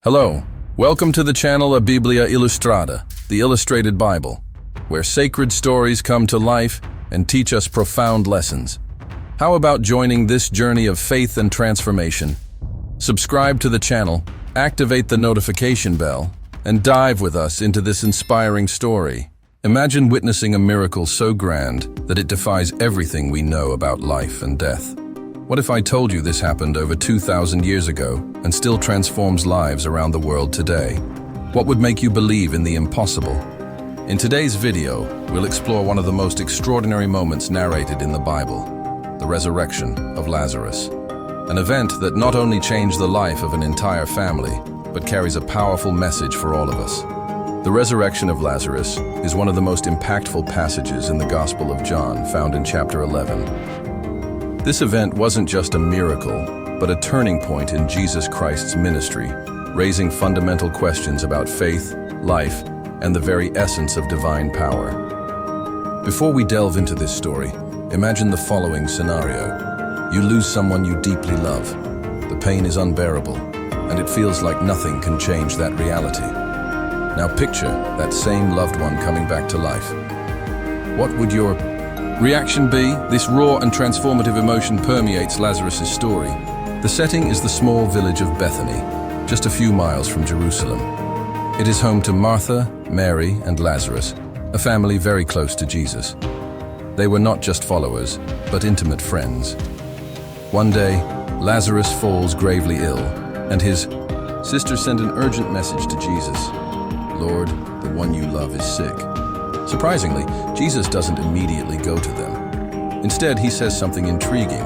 Hello, welcome to the channel A Biblia Ilustrada, the illustrated Bible, where sacred stories come to life and teach us profound lessons. How about joining this journey of faith and transformation? Subscribe to the channel, activate the notification bell, and dive with us into this inspiring story. Imagine witnessing a miracle so grand that it defies everything we know about life and death. What if I told you this happened over 2,000 years ago and still transforms lives around the world today? What would make you believe in the impossible? In today's video, we'll explore one of the most extraordinary moments narrated in the Bible, the resurrection of Lazarus. An event that not only changed the life of an entire family, but carries a powerful message for all of us. The resurrection of Lazarus is one of the most impactful passages in the Gospel of John, found in chapter 11. This event wasn't just a miracle, but a turning point in Jesus Christ's ministry, raising fundamental questions about faith, life, and the very essence of divine power. Before we delve into this story, imagine the following scenario. You lose someone you deeply love. The pain is unbearable, and it feels like nothing can change that reality. Now picture that same loved one coming back to life. What would your reaction be? This raw and transformative emotion permeates Lazarus' story. The setting is the small village of Bethany, just a few miles from Jerusalem. It is home to Martha, Mary, and Lazarus, a family very close to Jesus. They were not just followers, but intimate friends. One day, Lazarus falls gravely ill, and his sister sent an urgent message to Jesus. "Lord, the one you love is sick." Surprisingly, Jesus doesn't immediately go to them. Instead, he says something intriguing.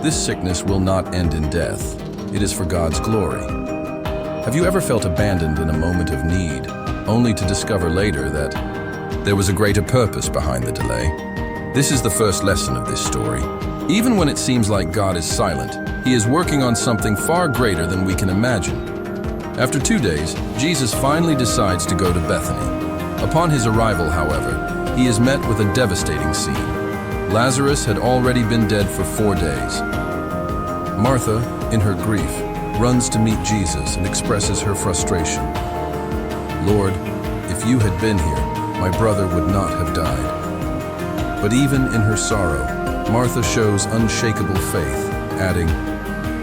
This sickness will not end in death. It is for God's glory. Have you ever felt abandoned in a moment of need, only to discover later that there was a greater purpose behind the delay? This is the first lesson of this story. Even when it seems like God is silent, he is working on something far greater than we can imagine. After 2 days, Jesus finally decides to go to Bethany. Upon his arrival, however, he is met with a devastating scene. Lazarus had already been dead for 4 days. Martha, in her grief, runs to meet Jesus and expresses her frustration. "Lord, if you had been here, my brother would not have died." But even in her sorrow, Martha shows unshakable faith, adding,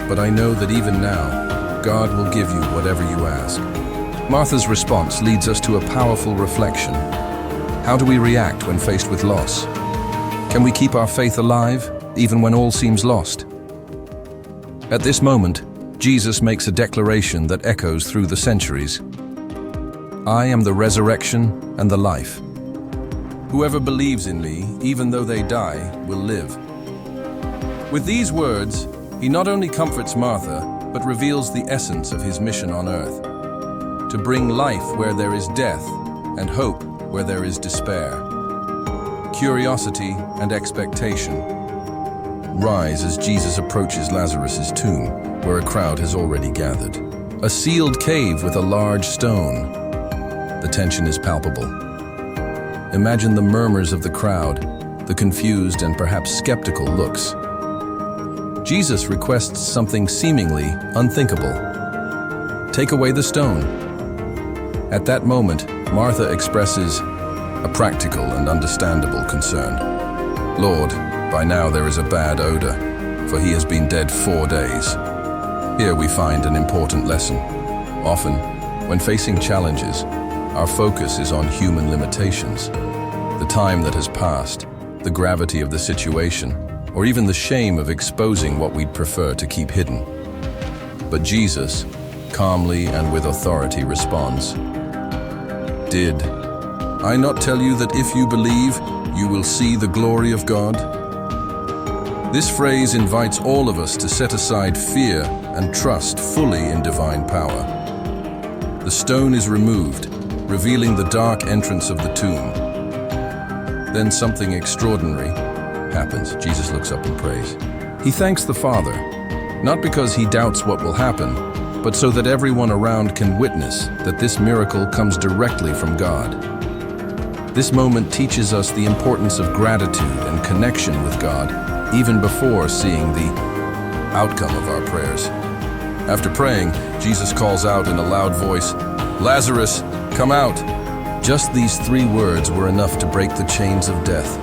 "But I know that even now, God will give you whatever you ask." Martha's response leads us to a powerful reflection. How do we react when faced with loss? Can we keep our faith alive, even when all seems lost? At this moment, Jesus makes a declaration that echoes through the centuries. "I am the resurrection and the life. Whoever believes in me, even though they die, will live." With these words, he not only comforts Martha, but reveals the essence of his mission on earth: to bring life where there is death and hope where there is despair. Curiosity and expectation rise as Jesus approaches Lazarus' tomb, where a crowd has already gathered. A sealed cave with a large stone. The tension is palpable. Imagine the murmurs of the crowd, the confused and perhaps skeptical looks. Jesus requests something seemingly unthinkable. "Take away the stone." At that moment, Martha expresses a practical and understandable concern. "Lord, by now there is a bad odor, for he has been dead 4 days." Here we find an important lesson. Often, when facing challenges, our focus is on human limitations. The time that has passed, the gravity of the situation, or even the shame of exposing what we'd prefer to keep hidden. But Jesus, calmly and with authority, responds, "Did I not tell you that if you believe, you will see the glory of God?" This phrase invites all of us to set aside fear and trust fully in divine power. The stone is removed, revealing the dark entrance of the tomb. Then something extraordinary happens. Jesus looks up and prays. He thanks the Father, not because he doubts what will happen, but so that everyone around can witness that this miracle comes directly from God. This moment teaches us the importance of gratitude and connection with God, even before seeing the outcome of our prayers. After praying, Jesus calls out in a loud voice, "Lazarus, come out!" Just these 3 words were enough to break the chains of death.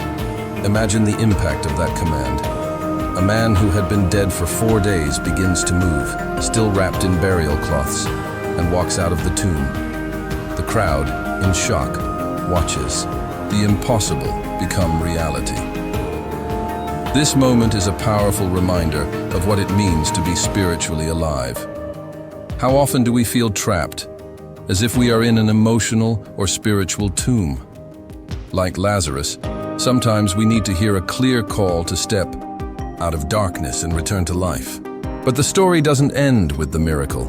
Imagine the impact of that command. A man who had been dead for 4 days begins to move, still wrapped in burial cloths, and walks out of the tomb. The crowd, in shock, watches the impossible become reality. This moment is a powerful reminder of what it means to be spiritually alive. How often do we feel trapped, as if we are in an emotional or spiritual tomb? Like Lazarus, sometimes we need to hear a clear call to step out of darkness and return to life. But the story doesn't end with the miracle.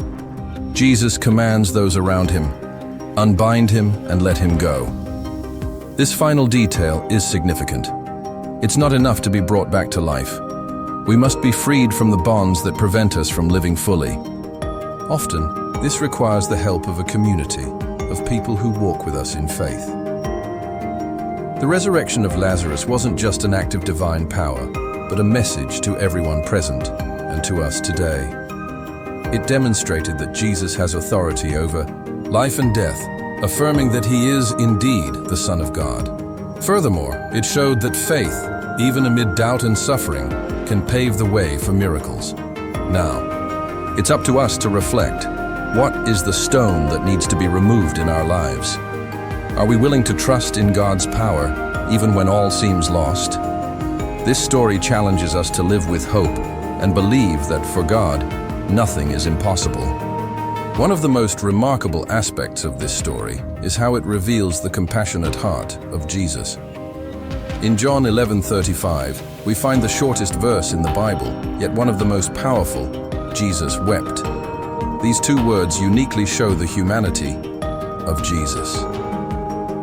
Jesus commands those around him, "Unbind him and let him go." This final detail is significant. It's not enough to be brought back to life. We must be freed from the bonds that prevent us from living fully. Often, this requires the help of a community of people who walk with us in faith. The resurrection of Lazarus wasn't just an act of divine power, but a message to everyone present and to us today. It demonstrated that Jesus has authority over life and death, affirming that he is indeed the Son of God. Furthermore, it showed that faith, even amid doubt and suffering, can pave the way for miracles. Now, it's up to us to reflect. What is the stone that needs to be removed in our lives? Are we willing to trust in God's power, even when all seems lost? This story challenges us to live with hope and believe that for God, nothing is impossible. One of the most remarkable aspects of this story is how it reveals the compassionate heart of Jesus. In John 11:35, we find the shortest verse in the Bible, yet one of the most powerful: Jesus wept. These 2 words uniquely show the humanity of Jesus.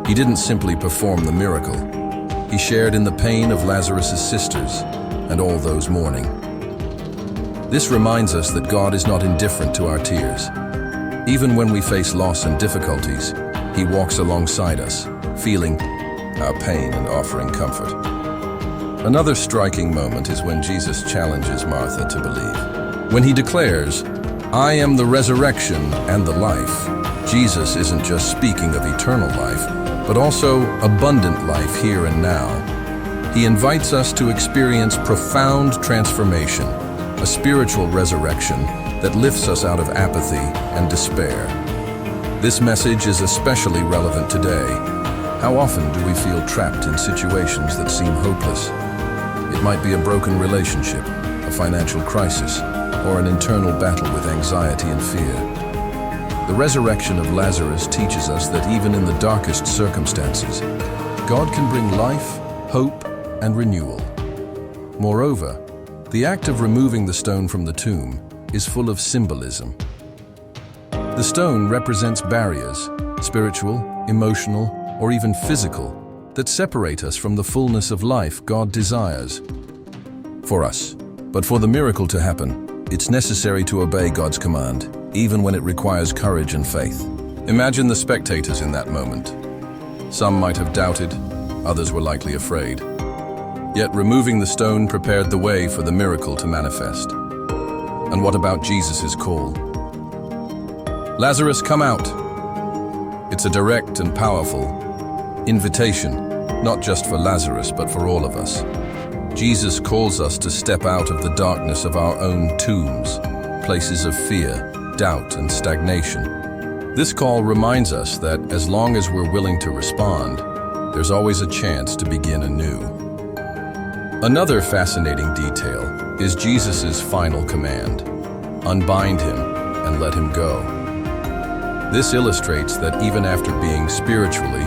He didn't simply perform the miracle. He shared in the pain of Lazarus' sisters and all those mourning. This reminds us that God is not indifferent to our tears. Even when we face loss and difficulties, he walks alongside us, feeling our pain and offering comfort. Another striking moment is when Jesus challenges Martha to believe. When he declares, "I am the resurrection and the life," Jesus isn't just speaking of eternal life, but also abundant life here and now. He invites us to experience profound transformation, a spiritual resurrection that lifts us out of apathy and despair. This message is especially relevant today. How often do we feel trapped in situations that seem hopeless? It might be a broken relationship, a financial crisis, or an internal battle with anxiety and fear. The resurrection of Lazarus teaches us that even in the darkest circumstances, God can bring life, hope, and renewal. Moreover, the act of removing the stone from the tomb is full of symbolism. The stone represents barriers, spiritual, emotional, or even physical, that separate us from the fullness of life God desires for us. But for the miracle to happen, it's necessary to obey God's command, even when it requires courage and faith. Imagine the spectators in that moment. Some might have doubted, others were likely afraid. Yet removing the stone prepared the way for the miracle to manifest. And what about Jesus' call? "Lazarus, come out!" It's a direct and powerful invitation, not just for Lazarus, but for all of us. Jesus calls us to step out of the darkness of our own tombs, places of fear, doubt, and stagnation. This call reminds us that as long as we're willing to respond, there's always a chance to begin anew. Another fascinating detail is Jesus' final command: unbind him and let him go. This illustrates that even after being spiritually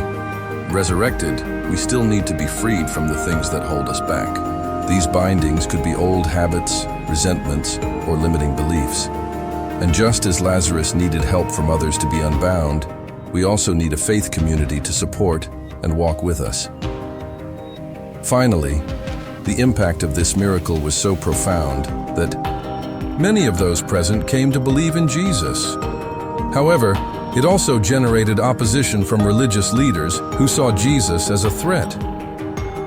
resurrected, we still need to be freed from the things that hold us back. These bindings could be old habits, resentments, or limiting beliefs. And just as Lazarus needed help from others to be unbound, we also need a faith community to support and walk with us. Finally, the impact of this miracle was so profound that many of those present came to believe in Jesus. However, it also generated opposition from religious leaders who saw Jesus as a threat.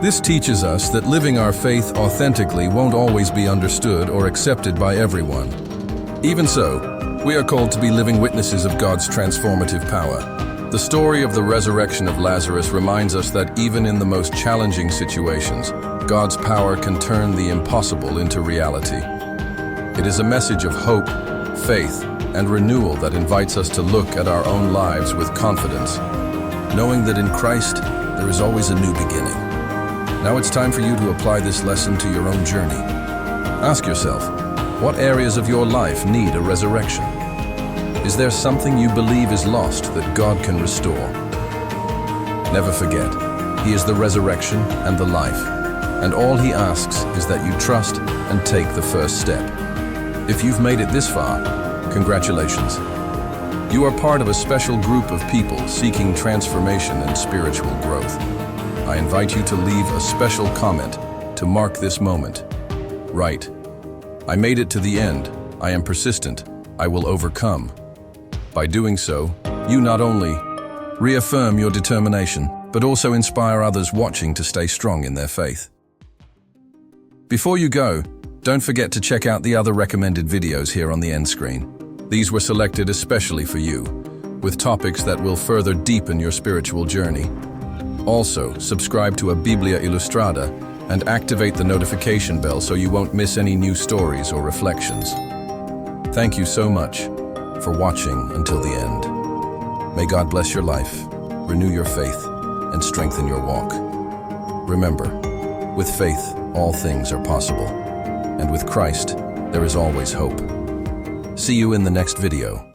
This teaches us that living our faith authentically won't always be understood or accepted by everyone. Even so, We are called to be living witnesses of God's transformative power. The story of the resurrection of Lazarus reminds us that even in the most challenging situations, God's power can turn the impossible into reality. It is a message of hope, faith, and renewal that invites us to look at our own lives with confidence, knowing that in Christ there is always a new beginning. Now it's time for you to apply this lesson to your own journey. Ask yourself, what areas of your life need a resurrection? Is there something you believe is lost that God can restore? Never forget, He is the resurrection and the life, and all He asks is that you trust and take the first step. If you've made it this far, congratulations. You are part of a special group of people seeking transformation and spiritual growth. I invite you to leave a special comment to mark this moment. Write, "I made it to the end. I am persistent. I will overcome." By doing so, you not only reaffirm your determination, but also inspire others watching to stay strong in their faith. Before you go, don't forget to check out the other recommended videos here on the end screen. These were selected especially for you, with topics that will further deepen your spiritual journey. Also, subscribe to A Biblia Ilustrada and activate the notification bell so you won't miss any new stories or reflections. Thank you so much for watching until the end. May God bless your life, renew your faith, and strengthen your walk. Remember, with faith, all things are possible, and with Christ, there is always hope. See you in the next video.